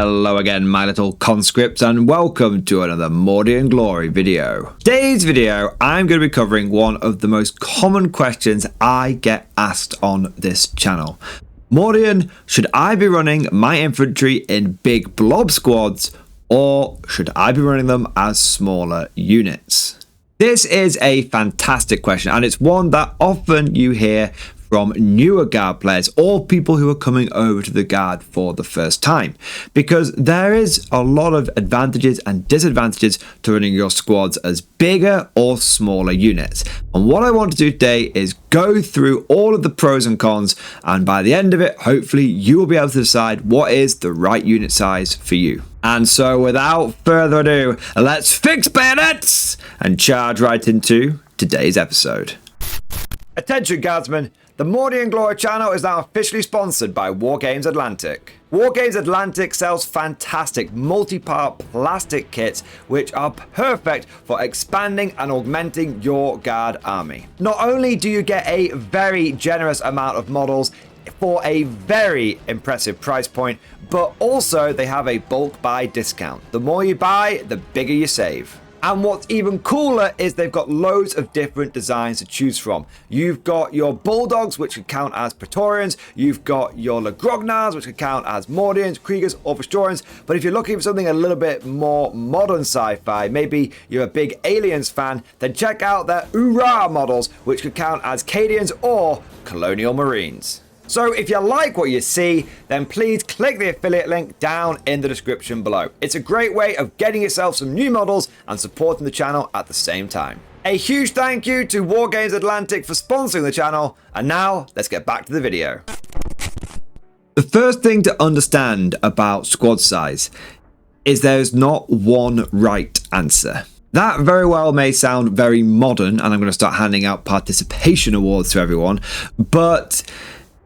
Hello again, my little conscripts, and welcome to another Mordian Glory video. Today's video, I'm going to be covering one of the most common questions I get asked on this channel. Mordian, should I be running my infantry in big blob squads, or should I be running them as smaller units? This is a fantastic question, and it's one that often you hear from newer Guard players or people who are coming over to the Guard for the first time, because there is a lot of advantages and disadvantages to running your squads as bigger or smaller units. And what I want to do today is go through all of the pros and cons, and by the end of it, hopefully you will be able to decide what is the right unit size for you. And so without further ado, let's fix bayonets and charge right into today's episode. Attention Guardsmen, the Mordian Glory channel is now officially sponsored by Wargames Atlantic. Wargames Atlantic sells fantastic multi-part plastic kits which are perfect for expanding and augmenting your Guard army. Not only do you get a very generous amount of models for a very impressive price point, but also they have a bulk buy discount. The more you buy, the bigger you save. And what's even cooler is they've got loads of different designs to choose from. You've got your Bulldogs, which could count as Praetorians. You've got your Le Grognards, which could count as Mordians, Kriegers, or Vestorians. But if you're looking for something a little bit more modern sci-fi, maybe you're a big Aliens fan, then check out their Ura models, which could count as Cadians or Colonial Marines. So if you like what you see, then please click the affiliate link down in the description below. It's a great way of getting yourself some new models and supporting the channel at the same time. A huge thank you to Wargames Atlantic for sponsoring the channel, and now let's get back to the video. The first thing to understand about squad size is there's not one right answer. That very well may sound very modern, and I'm going to start handing out participation awards to everyone, but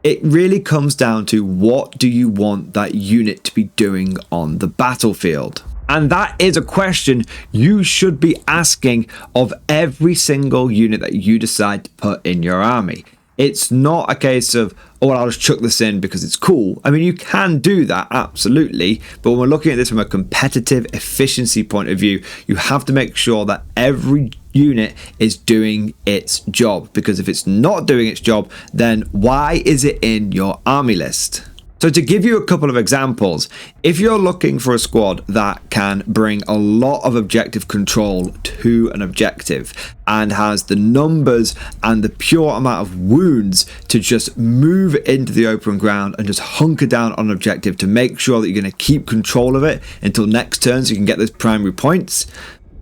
it really comes down to what do you want that unit to be doing on the battlefield. And that is a question you should be asking of every single unit that you decide to put in your army. It's not a case of, oh, well, I'll just chuck this in because it's cool. I mean, you can do that, absolutely. But when we're looking at this from a competitive efficiency point of view, you have to make sure that every unit is doing its job. Because if it's not doing its job, then why is it in your army list? So to give you a couple of examples, if you're looking for a squad that can bring a lot of objective control to an objective and has the numbers and the pure amount of wounds to just move into the open ground and just hunker down on an objective to make sure that you're going to keep control of it until next turn so you can get those primary points,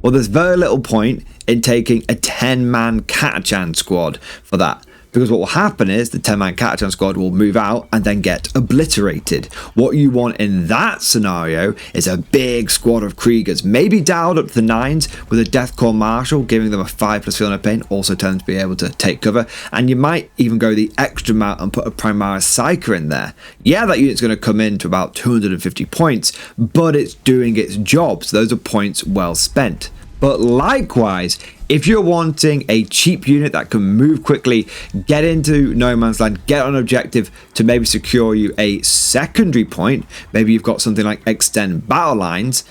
well, there's very little point in taking a 10-man Catachan squad for that. Because what will happen is the 10-man Catachan squad will move out and then get obliterated. What you want in that scenario is a big squad of Kriegers, maybe dialed up to the 9s with a Deathcore Marshal, giving them a 5+ feeling of pain, also telling them to be able to take cover. And you might even go the extra amount and put a Primaris Psyker in there. Yeah, that unit's going to come in to about 250 points, but it's doing its job, so those are points well spent. But likewise, if you're wanting a cheap unit that can move quickly, get into no man's land, get on an objective to maybe secure you a secondary point, maybe you've got something like extend battle lines,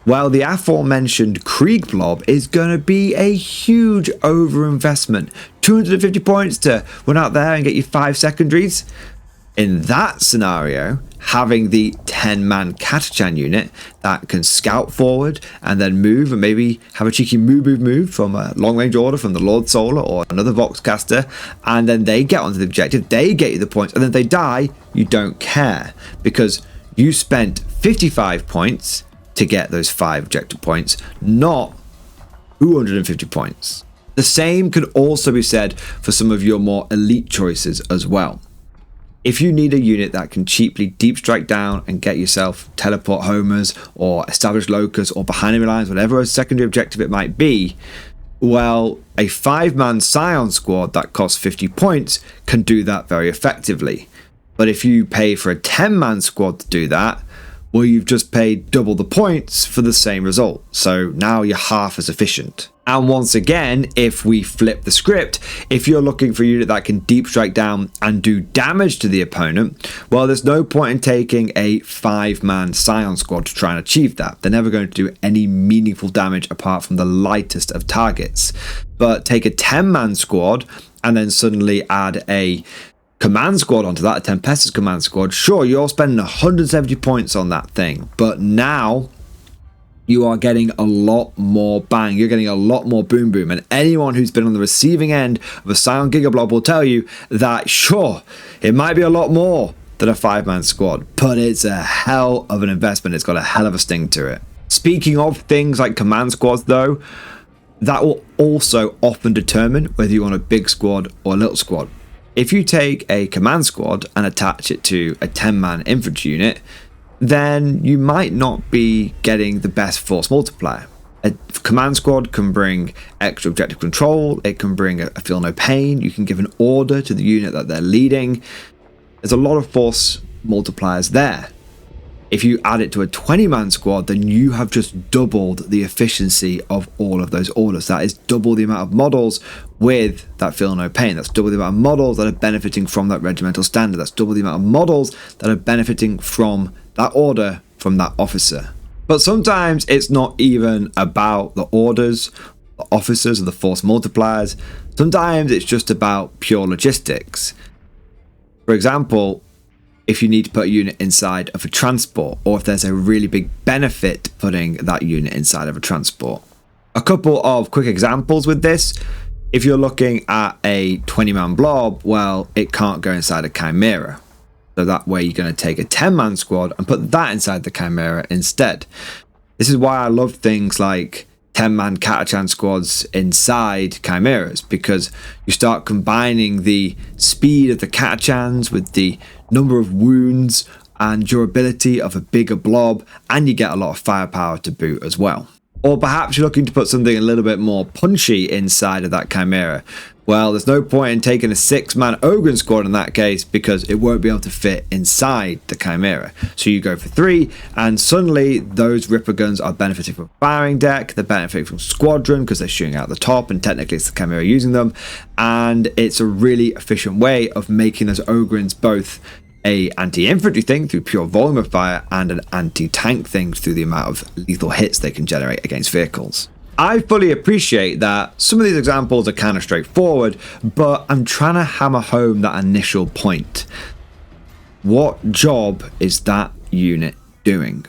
well, the aforementioned Krieg Blob is going to be a huge overinvestment. 250 points to run out there and get you 5 secondaries. In that scenario, having the 10-man Catachan unit that can scout forward and then move and maybe have a cheeky move from a long-range order from the Lord Solar or another Voxcaster, and then they get onto the objective, they get you the points, and then if they die, you don't care because you spent 55 points to get those 5 objective points, not 250 points. The same could also be said for some of your more elite choices as well. If you need a unit that can cheaply deep strike down and get yourself teleport homers or establish locus or behind enemy lines, whatever a secondary objective it might be, well, a 5-man Scion squad that costs 50 points can do that very effectively. But if you pay for a 10-man squad to do that, Well, you've just paid double the points for the same result, so now you're half as efficient. And once again, if we flip the script, if you're looking for a unit that can deep strike down and do damage to the opponent, well, there's no point in taking a 5-man Scion squad to try and achieve that. They're never going to do any meaningful damage apart from the lightest of targets. But take a 10-man squad and then suddenly add a command squad onto that, a Tempestus command squad. Sure, you're spending 170 points on that thing, but now you are getting a lot more bang. You're getting a lot more boom boom. And anyone who's been on the receiving end of a Scion Giga Blob will tell you that, sure, it might be a lot more than a 5-man squad, but it's a hell of an investment. It's got a hell of a sting to it. Speaking of things like command squads, though, that will also often determine whether you want a big squad or a little squad. If you take a command squad and attach it to a 10-man infantry unit, then you might not be getting the best force multiplier. A command squad can bring extra objective control, it can bring a feel no pain, you can give an order to the unit that they're leading. There's a lot of force multipliers there. If you add it to a 20-man squad, then you have just doubled the efficiency of all of those orders. That is double the amount of models with that feel no pain. That's double the amount of models that are benefiting from that regimental standard. That's double the amount of models that are benefiting from that order from that officer. But sometimes it's not even about the orders, the officers, or the force multipliers. Sometimes it's just about pure logistics. For example, if you need to put a unit inside of a transport, or if there's a really big benefit putting that unit inside of a transport. A couple of quick examples with this. If you're looking at a 20-man blob, well, it can't go inside a Chimera. So that way you're going to take a 10-man squad and put that inside the Chimera instead. This is why I love things like 10-man Catachan squads inside Chimeras, because you start combining the speed of the Catachans with the number of wounds and durability of a bigger blob, and you get a lot of firepower to boot as well. Or perhaps you're looking to put something a little bit more punchy inside of that Chimera. Well, there's no point in taking a 6-man Ogren squad in that case, because it won't be able to fit inside the Chimera. So you go for 3, and suddenly those Ripper guns are benefiting from firing deck, they're benefiting from squadron because they're shooting out the top, and technically it's the Chimera using them. And it's a really efficient way of making those Ogrens both a anti-infantry thing through pure volume of fire and an anti-tank thing through the amount of lethal hits they can generate against vehicles. I fully appreciate that some of these examples are kind of straightforward, but I'm trying to hammer home that initial point. What job is that unit doing?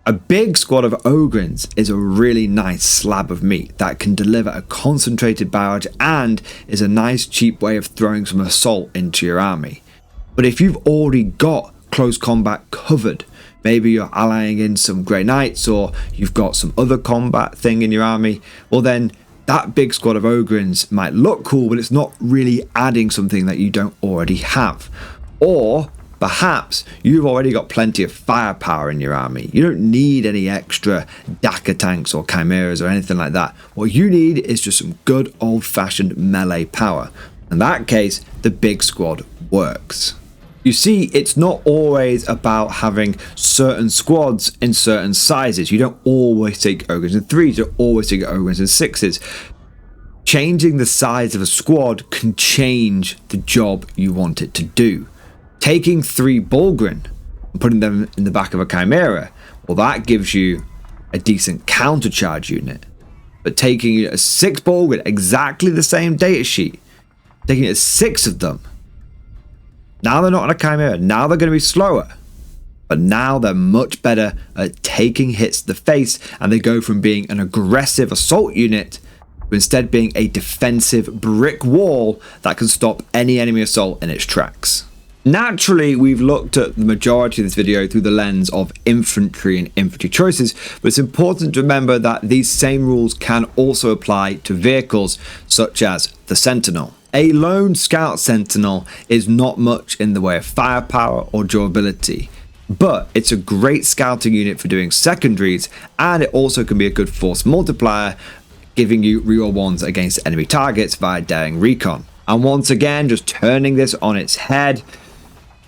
A big squad of Ogrens is a really nice slab of meat that can deliver a concentrated barrage and is a nice cheap way of throwing some assault into your army. But if you've already got close combat covered, maybe you're allying in some Grey Knights, or you've got some other combat thing in your army, well then that big squad of Ogrens might look cool, but it's not really adding something that you don't already have. Or perhaps you've already got plenty of firepower in your army. You don't need any extra Daka tanks or Chimeras or anything like that. What you need is just some good old-fashioned melee power. In that case, the big squad works. You see, it's not always about having certain squads in certain sizes. You don't always take Ogres in 3s, you don't always take Ogres in 6s. Changing the size of a squad can change the job you want it to do. Taking 3 Bulgrin and putting them in the back of a Chimera, well, that gives you a decent countercharge unit. But taking a 6 Bulgrin, exactly the same data sheet, taking it 6 of them, now they're not on a Chimera, now they're going to be slower, but now they're much better at taking hits to the face, and they go from being an aggressive assault unit to instead being a defensive brick wall that can stop any enemy assault in its tracks. Naturally, we've looked at the majority of this video through the lens of infantry and infantry choices, but it's important to remember that these same rules can also apply to vehicles such as the Sentinel. A lone scout sentinel is not much in the way of firepower or durability, but it's a great scouting unit for doing secondaries, and it also can be a good force multiplier, giving you reroll 1s against enemy targets via daring recon. And once again, just turning this on its head,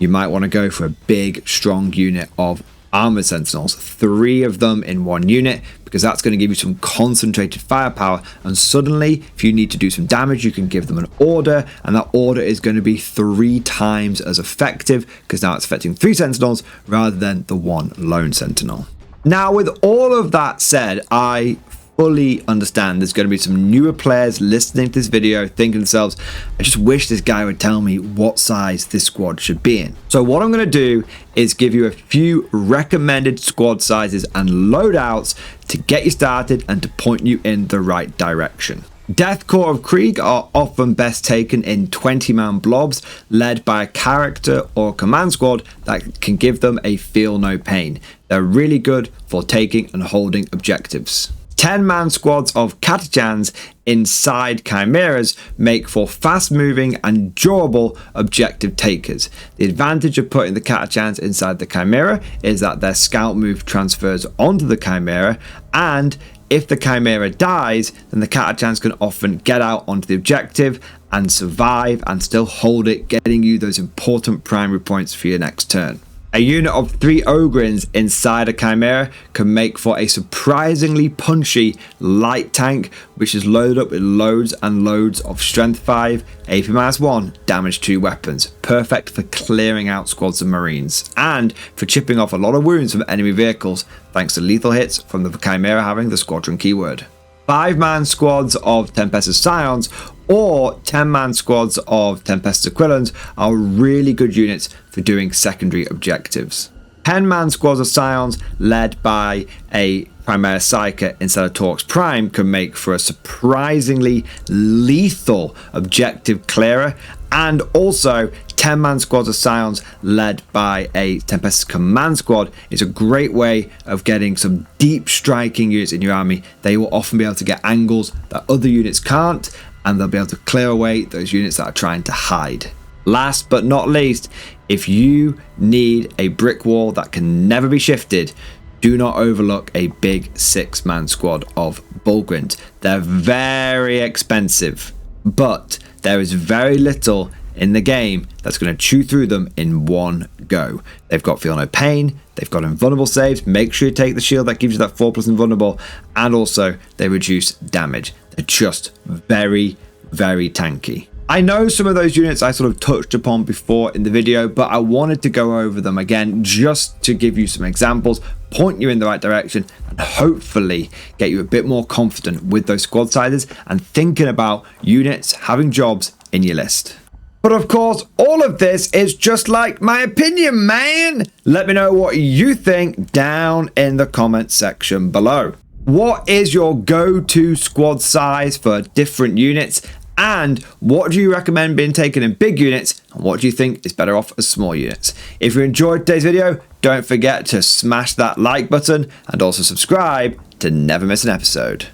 you might want to go for a big, strong unit of armored sentinels, 3 of them in one unit, because that's going to give you some concentrated firepower, and suddenly if you need to do some damage you can give them an order, and that order is going to be 3 times as effective, because now it's affecting 3 sentinels rather than the 1 lone sentinel. Now, with all of that said, I fully understand there's going to be some newer players listening to this video thinking to themselves, I just wish this guy would tell me what size this squad should be in. So what I'm going to do is give you a few recommended squad sizes and loadouts to get you started and to point you in the right direction. Death Corps of Krieg are often best taken in 20-man blobs led by a character or command squad that can give them a feel no pain. They're really good for taking and holding objectives. 10-man squads of Catachans inside Chimeras make for fast-moving and durable objective takers. The advantage of putting the Catachans inside the Chimera is that their scout move transfers onto the Chimera, and if the Chimera dies, then the Catachans can often get out onto the objective and survive and still hold it, getting you those important primary points for your next turn. A unit of 3 Ogrins inside a Chimera can make for a surprisingly punchy light tank, which is loaded up with loads and loads of strength 5, AP-1, damage 2 weapons. Perfect for clearing out squads of Marines and for chipping off a lot of wounds from enemy vehicles, thanks to lethal hits from the Chimera having the squadron keyword. 5-man squads of Tempestus Scions or 10-man squads of Tempestus Aquilans are really good units for doing secondary objectives. 10-man squads of Scions led by a Chimera Psyker instead of Torx Prime can make for a surprisingly lethal objective clearer, and also 10-man squads of Scions led by a Tempestus Command Squad is a great way of getting some deep striking units in your army. They will often be able to get angles that other units can't, and they'll be able to clear away those units that are trying to hide. Last but not least, if you need a brick wall that can never be shifted, do not overlook a big 6-man squad of Bulgrins. They're very expensive, but there is very little in the game that's going to chew through them in one go. They've got Feel No Pain, they've got invulnerable saves, make sure you take the shield that gives you that 4+ invulnerable, and also they reduce damage. They're just very, very tanky. I know some of those units I sort of touched upon before in the video, but I wanted to go over them again just to give you some examples, point you in the right direction, and hopefully get you a bit more confident with those squad sizes and thinking about units having jobs in your list. But of course, all of this is just like my opinion, man. Let me know what you think down in the comment section below. What is your go-to squad size for different units? And what do you recommend being taken in big units? And what do you think is better off as small units? If you enjoyed today's video, don't forget to smash that like button and also subscribe to never miss an episode.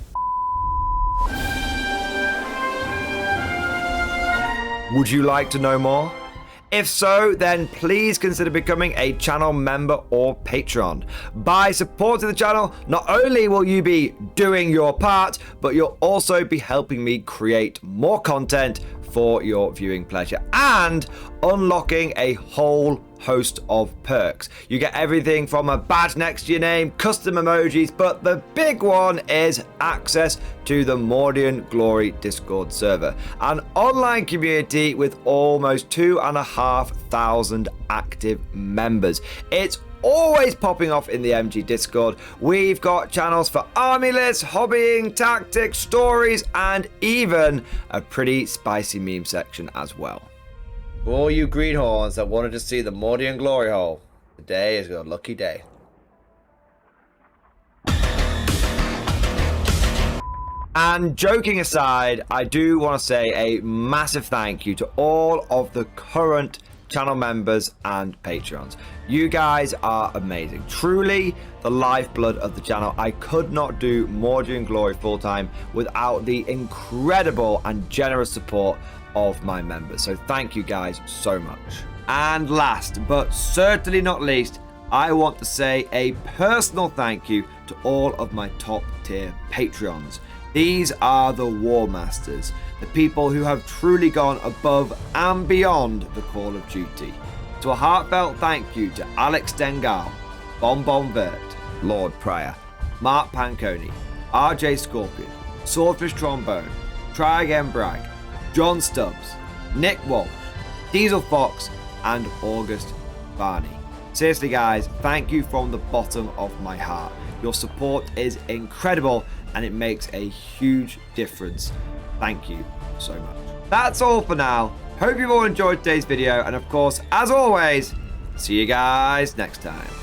Would you like to know more? If so, then please consider becoming a channel member or patron. By supporting the channel, not only will you be doing your part, but you'll also be helping me create more content for your viewing pleasure and unlocking a whole host of perks. You get everything from a badge next to your name, custom emojis, but the big one is access to the Mordian Glory Discord server, an online community with almost 2,500 active members. It's always popping off in the MG Discord. We've got channels for army lists, hobbying, tactics, stories, and even a pretty spicy meme section as well. For all you greenhorns that wanted to see the Mordian glory hole, today is your lucky day. And joking aside, I do want to say a massive thank you to all of the current channel members and patrons. You guys are amazing, truly the lifeblood of the channel. I could not do Mordian Glory full-time without the incredible and generous support of my members, so thank you guys so much. And last but certainly not least, I want to say a personal thank you to all of my top tier Patreons. These are the War Masters, the people who have truly gone above and beyond the call of duty. So a heartfelt thank you to Alex Dengal, Bon Bon Vert, Lord Pryor, Mark Panconi, RJ Scorpion, Swordfish Trombone, Try Again Bragg, John Stubbs, Nick Walsh, Diesel Fox, and August Barney. Seriously guys, thank you from the bottom of my heart. Your support is incredible and it makes a huge difference. Thank you so much. That's all for now. Hope you've all enjoyed today's video, and of course, as always, see you guys next time.